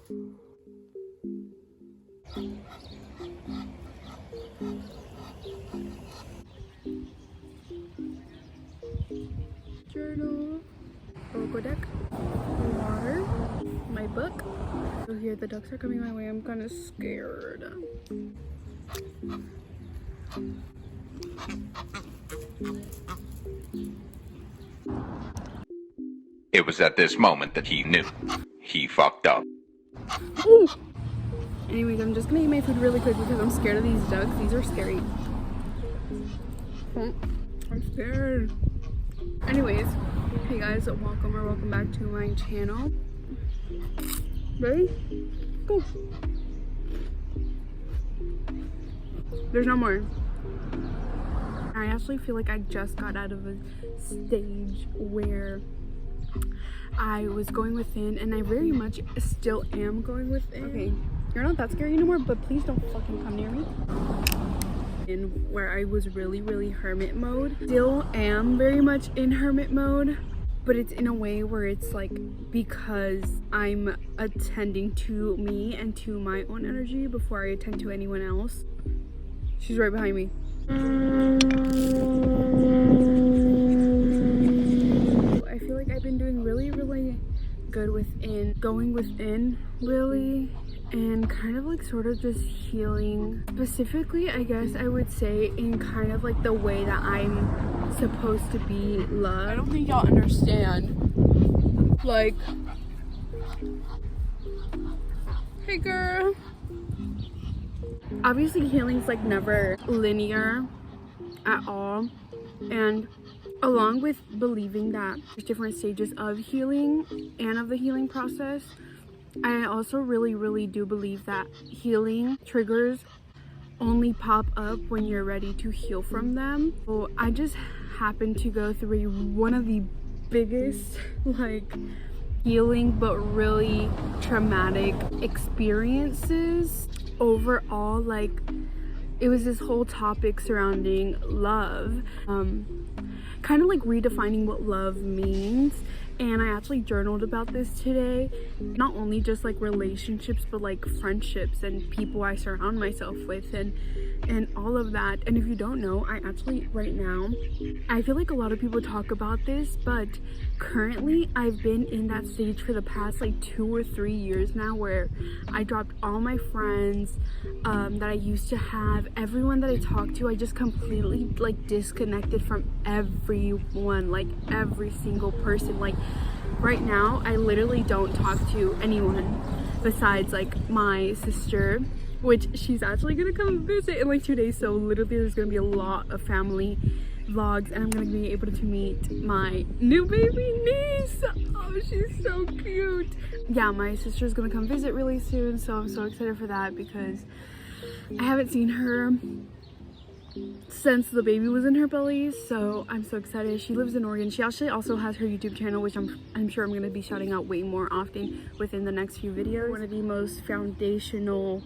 Journal, logo deck, water, my book. So here the ducks are coming my way. I'm kind of scared. It was at this moment that he knew he fucked up. Ooh. Anyways, I'm just gonna eat my food really quick because I'm scared of these ducks. These are scary. I'm scared. Anyways, hey guys, welcome back to my channel. Ready? Go. There's no more. I actually feel like I just got out of a stage where I was going within, and I very much still am going within. Okay, you're not that scary anymore, but please don't fucking come near me. In where I was really hermit mode. Still am very much in hermit mode, but it's in a way where it's like because I'm attending to me and to my own energy before I attend to anyone else. She's right behind me. I feel like I've been doing really good within, going within really, and kind of like sort of just healing. Specifically, I guess I would say in kind of like the way that I'm supposed to be loved. I don't think y'all understand. Like, hey girl. Obviously healing's like never linear at all, and along with believing that there's different stages of healing and of the healing process, I also really do believe that healing triggers only pop up when you're ready to heal from them. So I just happened to go through one of the biggest like healing but really traumatic experiences overall. Like, it was this whole topic surrounding love, kind of like redefining what love means. And I actually journaled about this today. Not only just like relationships, but like friendships and people I surround myself with, and all of that. And if you don't know, I actually right now, I feel like a lot of people talk about this, but currently I've been in that stage for the past like 2 or 3 years now, where I dropped all my friends that I used to have. Everyone that I talked to, I just completely like disconnected from everyone, like every single person. Like right now I literally don't talk to anyone besides like my sister, which she's actually gonna come visit in like 2 days. So literally there's gonna be a lot of family vlogs, and I'm gonna be able to meet my new baby niece. Oh, she's so cute. Yeah, my sister's gonna come visit really soon, so I'm so excited for that because I haven't seen her since the baby was in her belly, so I'm so excited. She lives in Oregon. She actually also has her YouTube channel, which I'm sure I'm going to be shouting out way more often within the next few videos. One of the most foundational,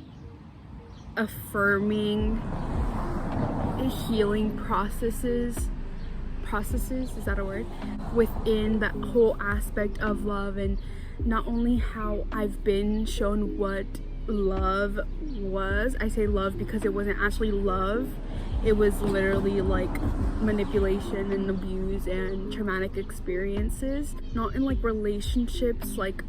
affirming, healing processes, is that a word? Within that whole aspect of love, and not only how I've been shown what love was. I say love because it wasn't actually love. It was literally like manipulation and abuse and traumatic experiences, not in like relationships, like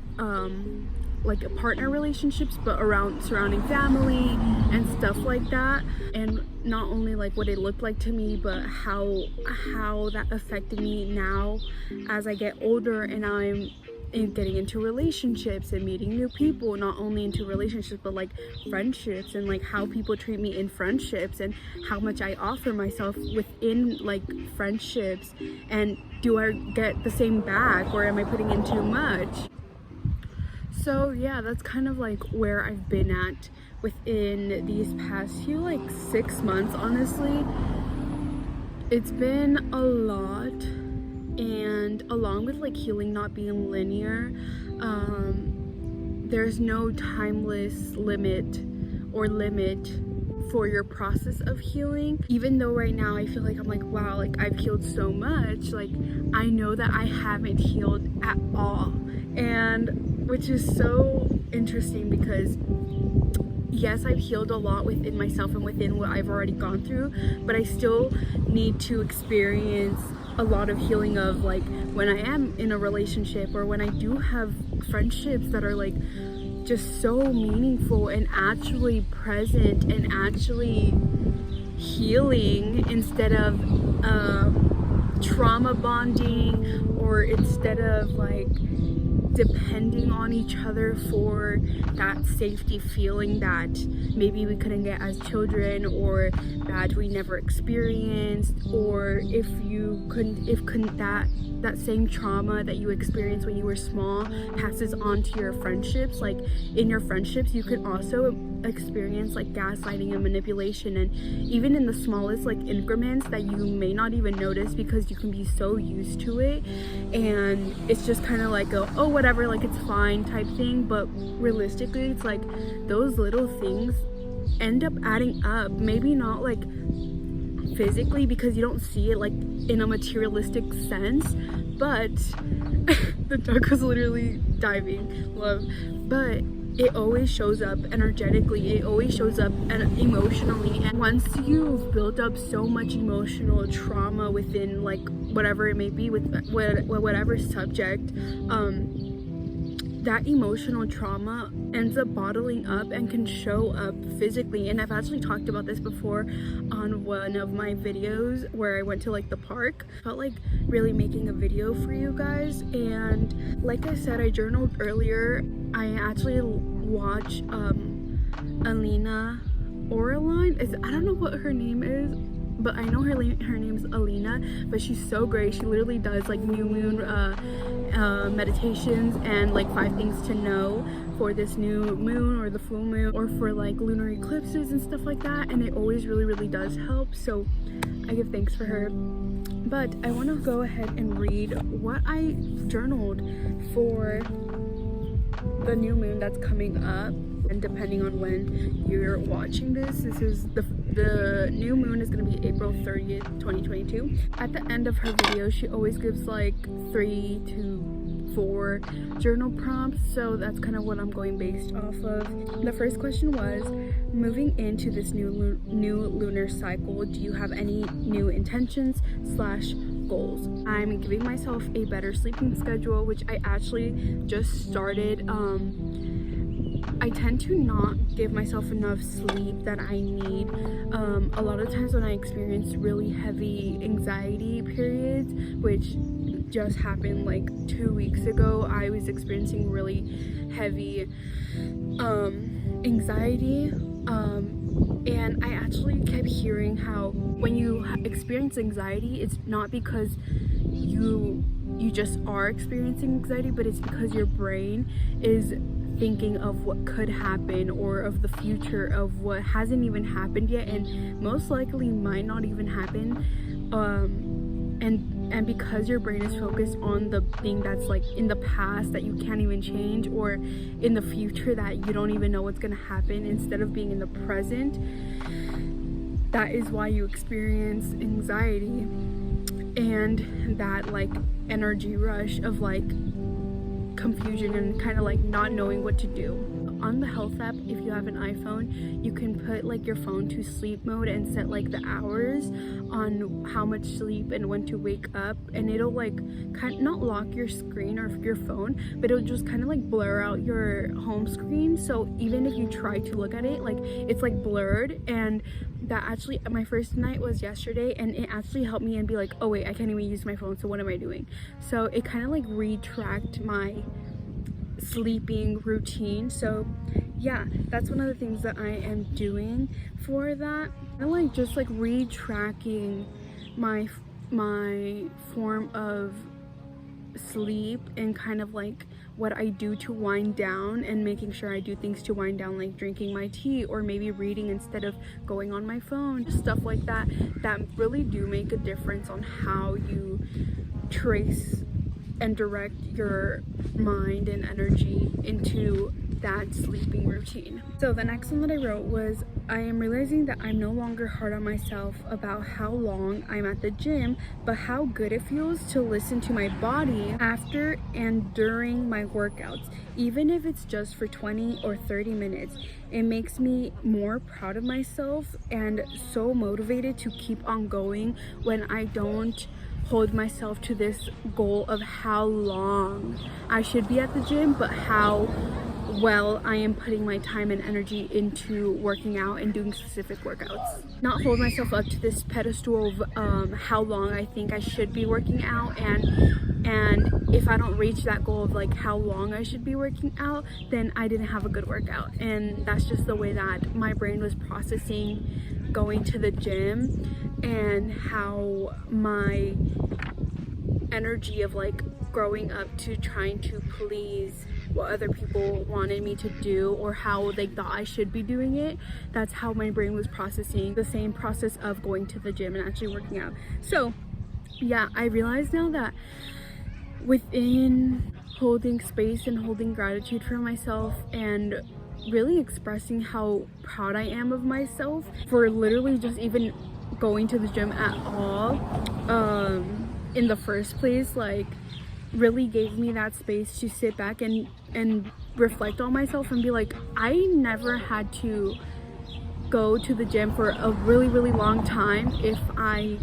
partner relationships, but around surrounding family and stuff like that. And not only like what it looked like to me, but how that affected me now as I get older and I'm getting into relationships and meeting new people. Not only into relationships, but like friendships, and like how people treat me in friendships, and how much I offer myself within like friendships, and do I get the same back, or am I putting in too much? So yeah, that's kind of like where I've been at within these past few like 6 months. Honestly, it's been a lot. And along with like healing not being linear, there's no timeless limit for your process of healing. Even though right now I feel like I'm like, wow, like I've healed so much, like I know that I haven't healed at all, and which is so interesting because yes, I've healed a lot within myself and within what I've already gone through, but I still need to experience a lot of healing of like when I am in a relationship or when I do have friendships that are like just so meaningful and actually present and actually healing instead of trauma bonding, or instead of like depending on each other for that safety feeling that maybe we couldn't get as children, or that we never experienced, or if that same trauma that you experienced when you were small passes on to your friendships. Like in your friendships you could also experience like gaslighting and manipulation, and even in the smallest like increments that you may not even notice because you can be so used to it and it's just kind of like a oh whatever, like it's fine type thing. But realistically it's like those little things end up adding up, maybe not like physically because you don't see it like in a materialistic sense, but the dog was literally diving, love, but it always shows up energetically, it always shows up emotionally. And once you've built up so much emotional trauma within like whatever it may be with whatever subject, that emotional trauma ends up bottling up and can show up physically. And I've actually talked about this before on one of my videos where I went to like the park. Felt like really making a video for you guys, and like I said, I journaled earlier. I actually watch Alina Oraline. I don't know what her name is, but I know her name's Alina, but she's so great. She literally does like new moon meditations and like 5 things to know for this new moon or the full moon, or for like lunar eclipses and stuff like that, and it always really does help. So I give thanks for her. But I want to go ahead and read what I journaled for the new moon that's coming up. And depending on when you're watching this is the new moon is going to be April 30th 2022. At the end of her video she always gives like 3 to 4 journal prompts, so that's kind of what I'm going based off of. The first question was, moving into this new lunar cycle, do you have any new intentions / goals? I'm giving myself a better sleeping schedule, which I actually just started. I tend to not give myself enough sleep that I need. A lot of times when I experience really heavy anxiety periods, which just happened like 2 weeks ago, I was experiencing really heavy anxiety, and I actually kept hearing how when you experience anxiety, it's not because you just are experiencing anxiety, but it's because your brain is thinking of what could happen, or of the future, of what hasn't even happened yet and most likely might not even happen, and because your brain is focused on the thing that's like in the past that you can't even change, or in the future that you don't even know what's gonna happen, instead of being in the present, that is why you experience anxiety and that like energy rush of like confusion and kind of like not knowing what to do. On the health app, if you have an iPhone, you can put like your phone to sleep mode and set like the hours on how much sleep and when to wake up, and it'll like kind of not lock your screen or your phone, but it'll just kind of like blur out your home screen, so even if you try to look at it, like it's like blurred. And that actually, my first night was yesterday, and it actually helped me and be like, oh wait, I can't even use my phone, so what am I doing? So it kind of like retracked my sleeping routine. So yeah, that's one of the things that I am doing for that. I like just like retracking my form of sleep and kind of like what I do to wind down, and making sure I do things to wind down, like drinking my tea or maybe reading instead of going on my phone, stuff like that, that really do make a difference on how you trace and direct your mind and energy into that sleeping routine. So the next one that I wrote was, I am realizing that I'm no longer hard on myself about how long I'm at the gym, but how good it feels to listen to my body after and during my workouts, even if it's just for 20 or 30 minutes. It makes me more proud of myself and so motivated to keep on going when I don't hold myself to this goal of how long I should be at the gym, but how well I am putting my time and energy into working out and doing specific workouts. Not hold myself up to this pedestal of how long I think I should be working out, and if I don't reach that goal of like how long I should be working out, then I didn't have a good workout. And that's just the way that my brain was processing going to the gym, and how my energy of like growing up to trying to please what other people wanted me to do or how they thought I should be doing it. That's how my brain was processing the same process of going to the gym and actually working out. So yeah, I realize now that within holding space and holding gratitude for myself and really expressing how proud I am of myself for literally just even going to the gym at all in the first place, like really gave me that space to sit back and reflect on myself and be like, I never had to go to the gym for a really long time if I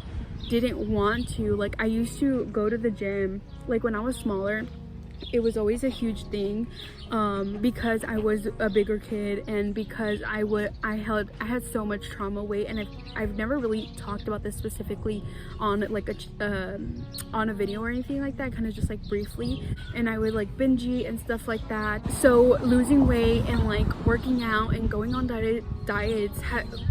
didn't want to. Like, I used to go to the gym like when I was smaller. It was always a huge thing because I was a bigger kid, and because I had so much trauma weight, and I've never really talked about this specifically on like on a video or anything like that, kind of just like briefly, and I would like binge eat and stuff like that. So losing weight and like working out and going on diets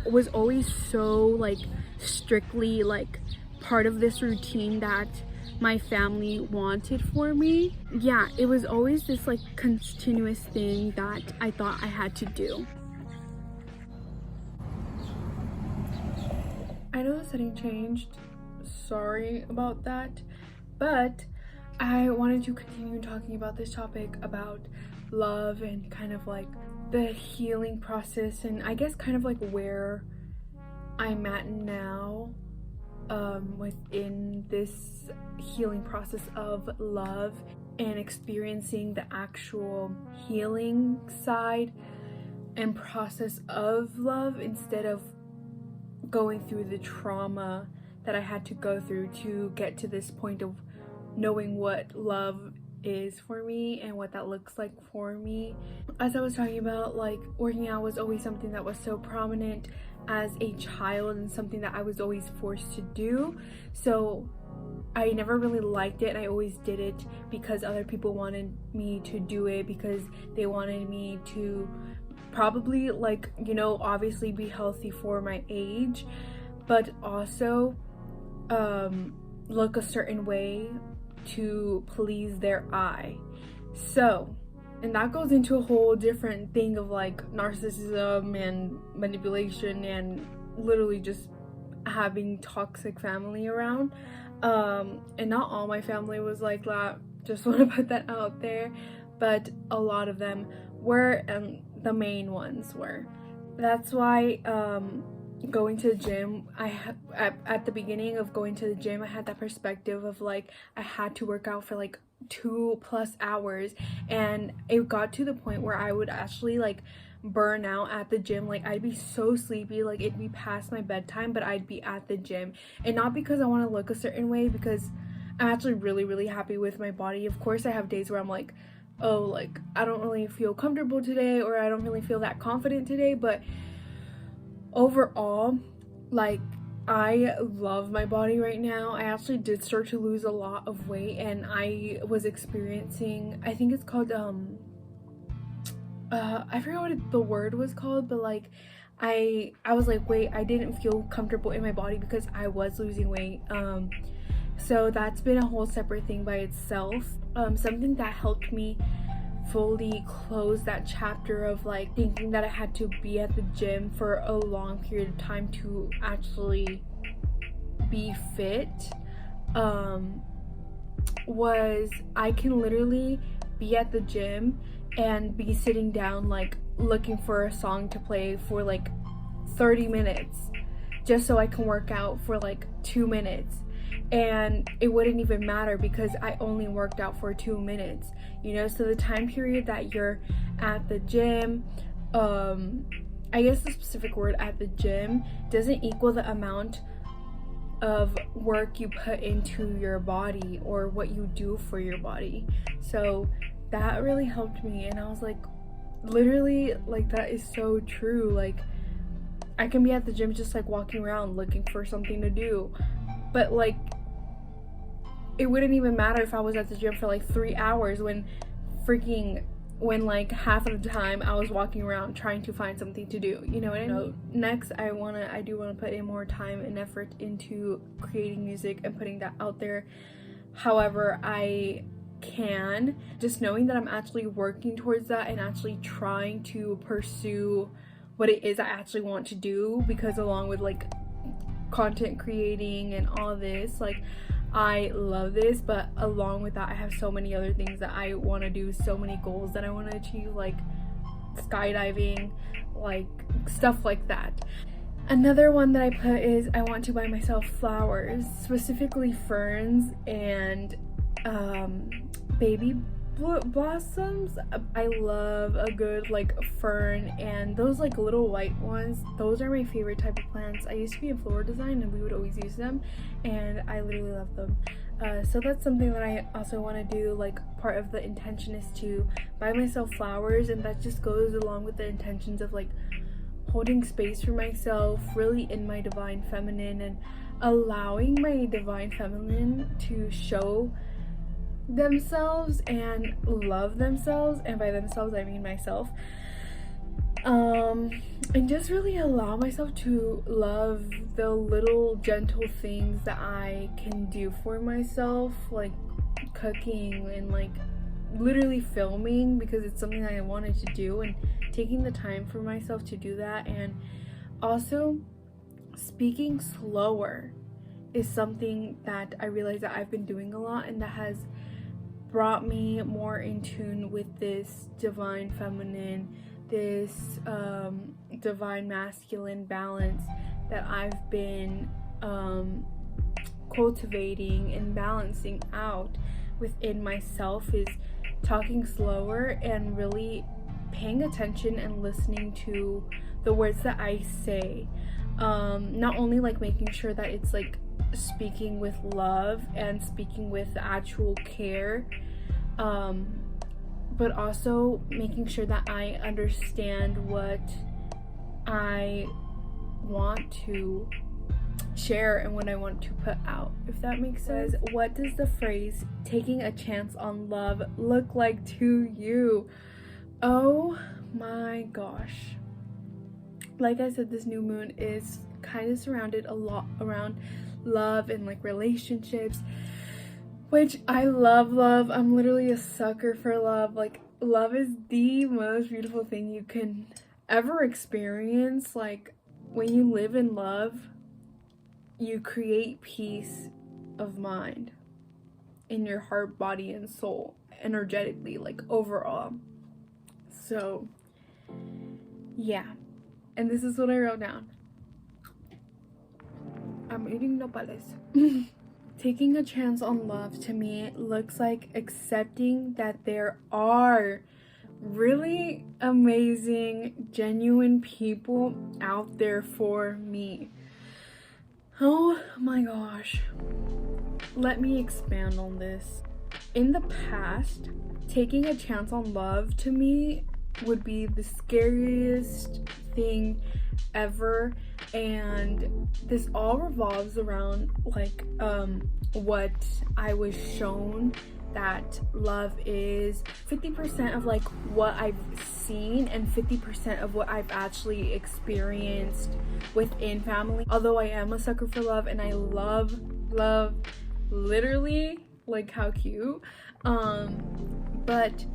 was always so like strictly like part of this routine that my family wanted for me. Yeah, it was always this like continuous thing that I thought I had to do. I know the setting changed, sorry about that, but I wanted to continue talking about this topic about love and kind of like the healing process, and I guess kind of like where I'm at now within this healing process of love and experiencing the actual healing side and process of love instead of going through the trauma that I had to go through to get to this point of knowing what love is for me and what that looks like for me. As I was talking about, like, working out was always something that was so prominent as a child and something that I was always forced to do, so I never really liked it, and I always did it because other people wanted me to do it, because they wanted me to probably, like, you know, obviously be healthy for my age, but also look a certain way to please their eye. So, and that goes into a whole different thing of like narcissism and manipulation and literally just having toxic family around. And not all my family was like that, just want to put that out there, but a lot of them were, and the main ones were. That's why going to the gym, at the beginning of going to the gym, I had that perspective of like I had to work out for like 2+ hours, and it got to the point where I would actually like burn out at the gym. Like, I'd be so sleepy, like it'd be past my bedtime, but I'd be at the gym, and not because I want to look a certain way, because I'm actually really happy with my body. Of course I have days where I'm like, oh, like I don't really feel comfortable today, or I don't really feel that confident today, but overall, like, I love my body right now. I actually did start to lose a lot of weight, and I was experiencing, I think it's called I forgot what the word was called, but like I was like, wait, I didn't feel comfortable in my body because I was losing weight. So that's been a whole separate thing by itself. Something that helped me fully close that chapter of like thinking that I had to be at the gym for a long period of time to actually be fit, was I can literally be at the gym and be sitting down like looking for a song to play for like 30 minutes just so I can work out for like 2 minutes, and it wouldn't even matter because I only worked out for 2 minutes, you know. So the time period that you're at the gym, I guess the specific word at the gym doesn't equal the amount of work you put into your body or what you do for your body. So that really helped me, and I was like, literally, like, that is so true. Like, I can be at the gym just like walking around looking for something to do, but like it wouldn't even matter if I was at the gym for like 3 hours when like half of the time I was walking around trying to find something to do, you know what I mean? Next, I do want to put in more time and effort into creating music and putting that out there however I can, just knowing that I'm actually working towards that and actually trying to pursue what it is I actually want to do, because along with like content creating and all this, like, I love this, but along with that I have so many other things that I want to do, so many goals that I want to achieve, like skydiving, like stuff like that. Another one that I put is I want to buy myself flowers, specifically ferns and baby blossoms. I love a good like fern, and those like little white ones, those are my favorite type of plants. I used to be in floral design and we would always use them, and I literally love them. So that's something that I also want to do. Like, part of the intention is to buy myself flowers, and that just goes along with the intentions of like holding space for myself, really in my divine feminine, and allowing my divine feminine to show themselves and love themselves, and by themselves I mean myself, and just really allow myself to love the little gentle things that I can do for myself, like cooking and like literally filming, because it's something that I wanted to do, and taking the time for myself to do that. And also speaking slower is something that I realize that I've been doing a lot, and that has brought me more in tune with this divine feminine, this divine masculine balance that I've been cultivating and balancing out within myself, is talking slower and really paying attention and listening to the words that I say. Not only like making sure that it's like speaking with love and speaking with actual care, but also making sure that I understand what I want to share and what I want to put out, if that makes sense. What does the phrase taking a chance on love look like to you? Oh my gosh, like I said, this new moon is kind of surrounded a lot around love and like relationships, which I love. I'm literally a sucker for love. Like, love is the most beautiful thing you can ever experience. Like, when you live in love, you create peace of mind in your heart, body, and soul, energetically, like overall. So yeah, and this is what I wrote down. I'm eating nopales. Taking a chance on love to me looks like accepting that there are really amazing, genuine people out there for me. Oh my gosh. Let me expand on this. In the past, taking a chance on love to me would be the scariest thing ever, and this all revolves around like what I was shown that love is. 50% of like what I've seen and 50% of what I've actually experienced within family. Although I am a sucker for love and I love literally, like, how cute, but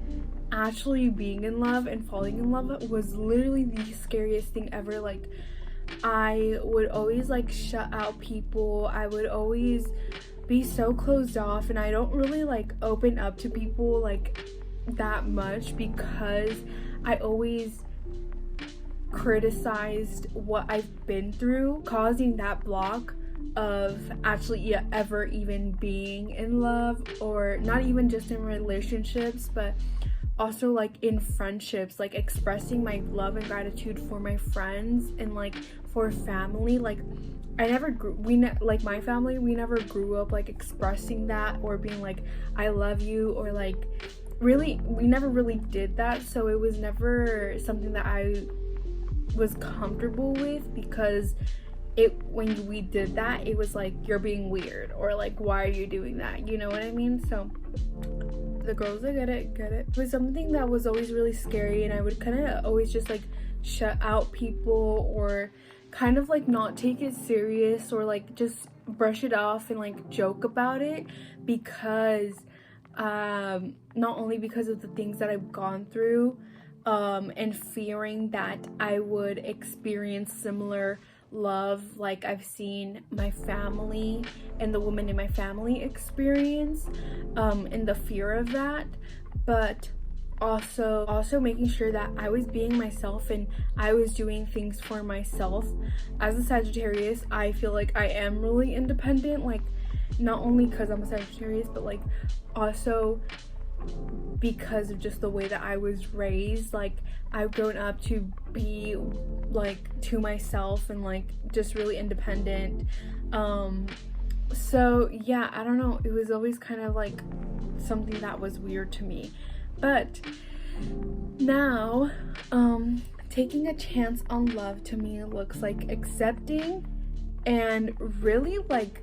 actually being in love and falling in love was literally the scariest thing ever. Like, I would always like shut out people. I would always be so closed off, and I don't really like open up to people like that much because I always criticized what I've been through, causing that block of actually ever even being in love, or not even just in relationships, but also like in friendships, like expressing my love and gratitude for my friends and like for family. Like I never grew, like my family, we never grew up like expressing that or being like I love you, or like really we never really did that. So it was never something that I was comfortable with, because when we did that, it was like you're being weird, or like why are you doing that, you know what I mean? So the girls that get it. It was something that was always really scary, and I would kind of always just like shut out people, or kind of like not take it serious, or like just brush it off and like joke about it, because not only because of the things that I've gone through, and fearing that I would experience similar love like I've seen my family and the women in my family experience, and the fear of that, but also making sure that I was being myself and I was doing things for myself. As a Sagittarius, I feel like I am really independent, like not only because I'm a Sagittarius, but like also because of just the way that I was raised. Like I've grown up to be like to myself and like just really independent. So yeah, I don't know, it was always kind of like something that was weird to me. But now taking a chance on love to me looks like accepting and really like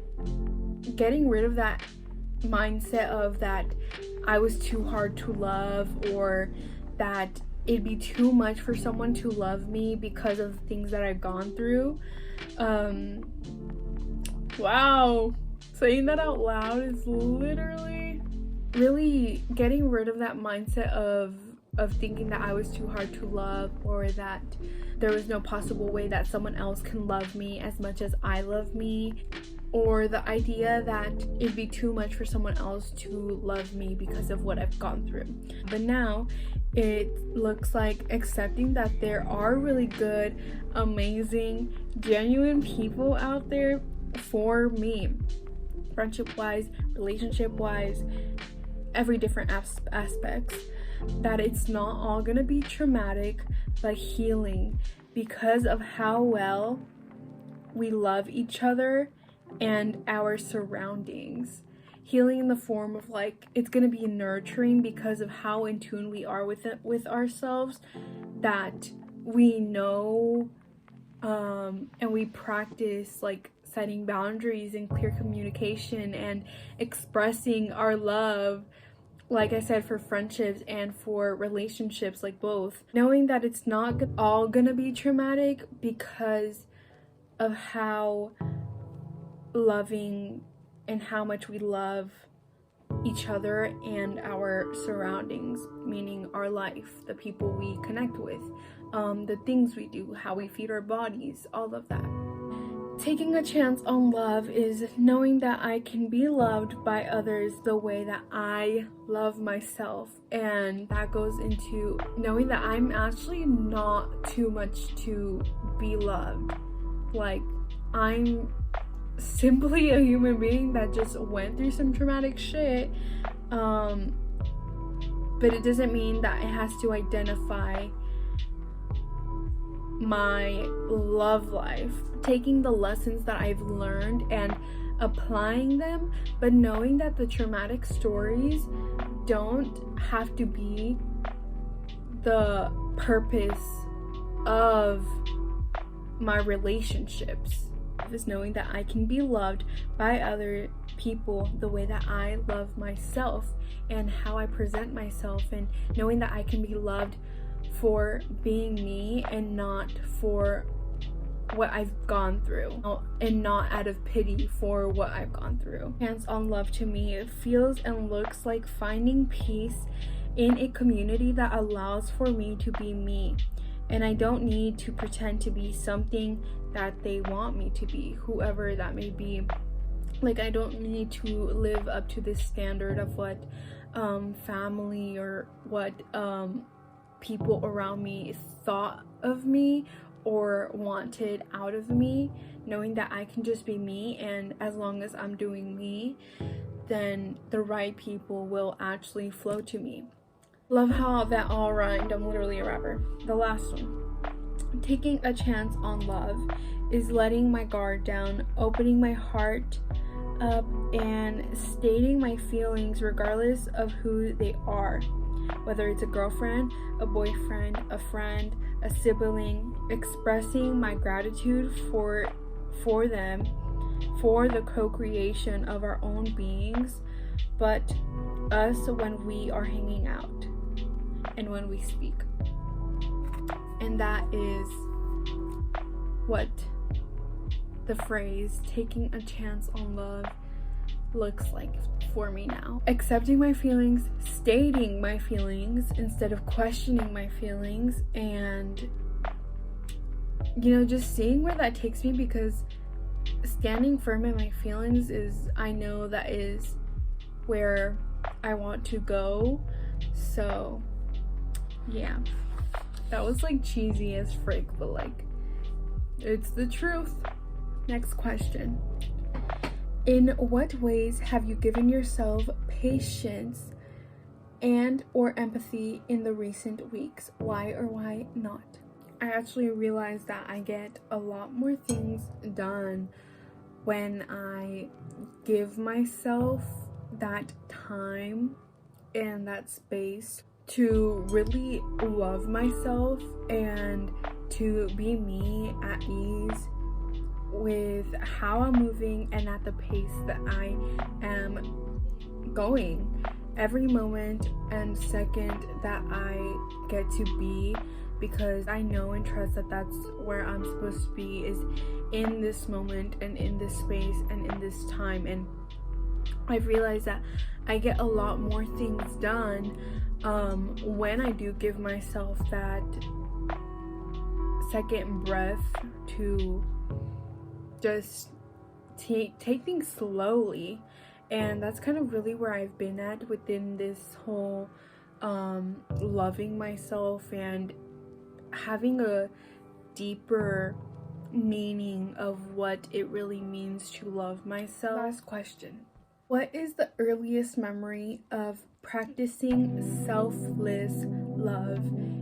getting rid of that mindset of that I was too hard to love, or that it'd be too much for someone to love me because of things that I've gone through. Wow, saying that out loud is literally really getting rid of that mindset of thinking that I was too hard to love, or that there was no possible way that someone else can love me as much as I love me, or the idea that it'd be too much for someone else to love me because of what I've gone through. But now it looks like accepting that there are really good, amazing, genuine people out there for me, friendship wise, relationship wise, every different aspects, that it's not all gonna be traumatic, but healing, because of how well we love each other and our surroundings. Healing in the form of like, it's gonna be nurturing because of how in tune we are with ourselves, that we know, and we practice like setting boundaries and clear communication and expressing our love, like I said, for friendships and for relationships, like both. Knowing that it's not all gonna be traumatic because of how loving and how much we love each other and our surroundings, meaning our life, the people we connect with, the things we do, how we feed our bodies, all of that. Taking a chance on love is knowing that I can be loved by others the way that I love myself, and that goes into knowing that I'm actually not too much to be loved. Like, I'm simply a human being that just went through some traumatic shit, but it doesn't mean that it has to identify my love life. Taking the lessons that I've learned and applying them, but knowing that the traumatic stories don't have to be the purpose of my relationships. Is knowing that I can be loved by other people the way that I love myself and how I present myself, and knowing that I can be loved for being me and not for what I've gone through, and not out of pity for what I've gone through. Chance on love to me, it feels and looks like finding peace in a community that allows for me to be me, and I don't need to pretend to be something that they want me to be, whoever that may be. Like, I don't need to live up to this standard of what family or what people around me thought of me or wanted out of me, knowing that I can just be me, and as long as I'm doing me, then the right people will actually flow to me. Love how that all rhymed. I'm literally a rapper. The last one. Taking a chance on love is letting my guard down, opening my heart up, and stating my feelings regardless of who they are. Whether it's a girlfriend, a boyfriend, a friend, a sibling, expressing my gratitude for them, for the co-creation of our own beings, but us when we are hanging out and when we speak. And that is what the phrase taking a chance on love looks like for me now. Accepting my feelings, stating my feelings instead of questioning my feelings, and just seeing where that takes me, because standing firm in my feelings is, I know that is where I want to go. So yeah, that was like cheesy as frick, but like it's the truth. Next question. In what ways have you given yourself patience and or empathy in the recent weeks? Why or why not? I actually realized that I get a lot more things done when I give myself that time and that space to really love myself and to be me at ease with how I'm moving and at the pace that I am going. Every moment and second that I get to be, because I know and trust that that's where I'm supposed to be, is in this moment and in this space and in this time. And I've realized that I get a lot more things done when I do give myself that second breath to just take things slowly. And that's kind of really where I've been at within this whole loving myself and having a deeper meaning of what it really means to love myself. Last question. What is the earliest memory of practicing selfless love?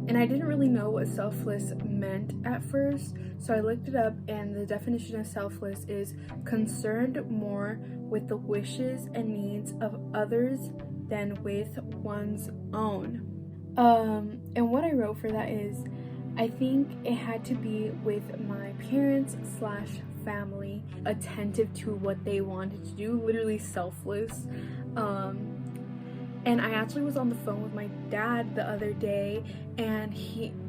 And I didn't really know what selfless meant at first, so I looked it up, and the definition of selfless is concerned more with the wishes and needs of others than with one's own. And what I wrote for that is, I think it had to be with my parents / family, attentive to what they wanted to do, literally selfless. And I actually was on the phone with my dad the other day, and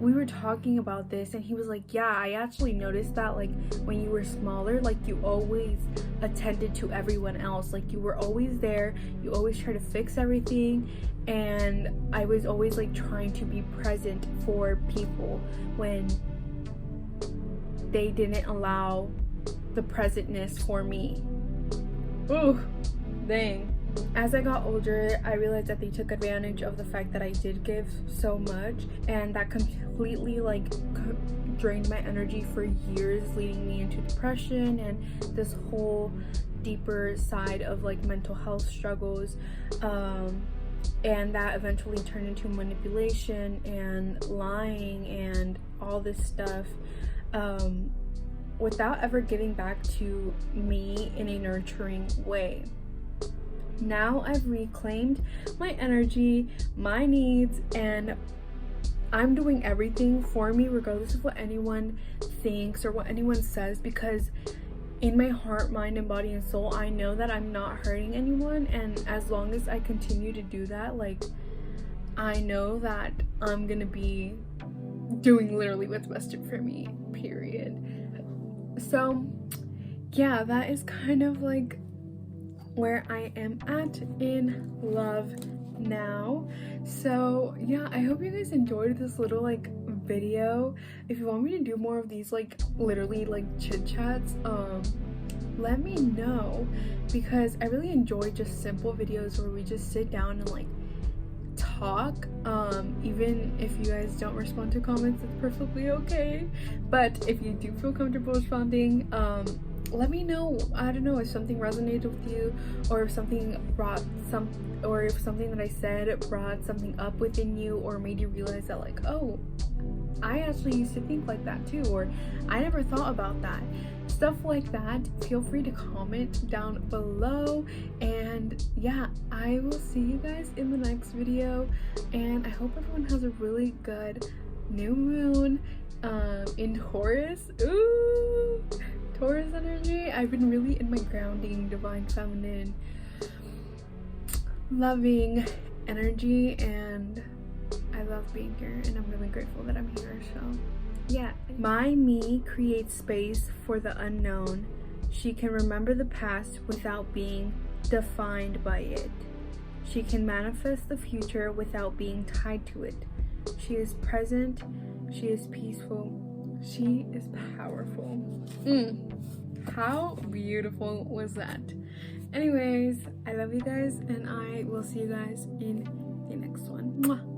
we were talking about this, and he was like, yeah, I actually noticed that, like, when you were smaller, like, you always attended to everyone else. Like, you were always there, you always try to fix everything, and I was always, like, trying to be present for people when they didn't allow the presentness for me. Ooh, dang. As I got older, I realized that they took advantage of the fact that I did give so much, and that completely like drained my energy for years, leading me into depression and this whole deeper side of like mental health struggles, and that eventually turned into manipulation and lying and all this stuff, without ever giving back to me in a nurturing way. Now I've reclaimed my energy, my needs, and I'm doing everything for me regardless of what anyone thinks or what anyone says, because in my heart, mind, and body and soul, I know that I'm not hurting anyone, and as long as I continue to do that, like, I know that I'm gonna be doing literally what's best for me, period. So yeah, that is kind of like where I am at in love now. So yeah, I hope you guys enjoyed this little like video. If you want me to do more of these like literally like chit chats, let me know, because I really enjoy just simple videos where we just sit down and like talk. Even if you guys don't respond to comments, it's perfectly okay. But if you do feel comfortable responding, let me know. I don't know if something resonated with you, or if something or if something that I said brought something up within you, or made you realize that, like, oh, I actually used to think like that too, or I never thought about that. Stuff like that, feel free to comment down below. And yeah, I will see you guys in the next video, and I hope everyone has a really good new moon in Taurus. Ooh, Taurus energy. I've been really in my grounding, divine feminine, loving energy, and I love being here, and I'm really grateful that I'm here. So yeah, my me creates space for the unknown. She can remember the past without being defined by it. She can manifest the future without being tied to it. She is present. She is peaceful. She is powerful. How beautiful was that? Anyways, I love you guys, and I will see you guys in the next one. Mwah.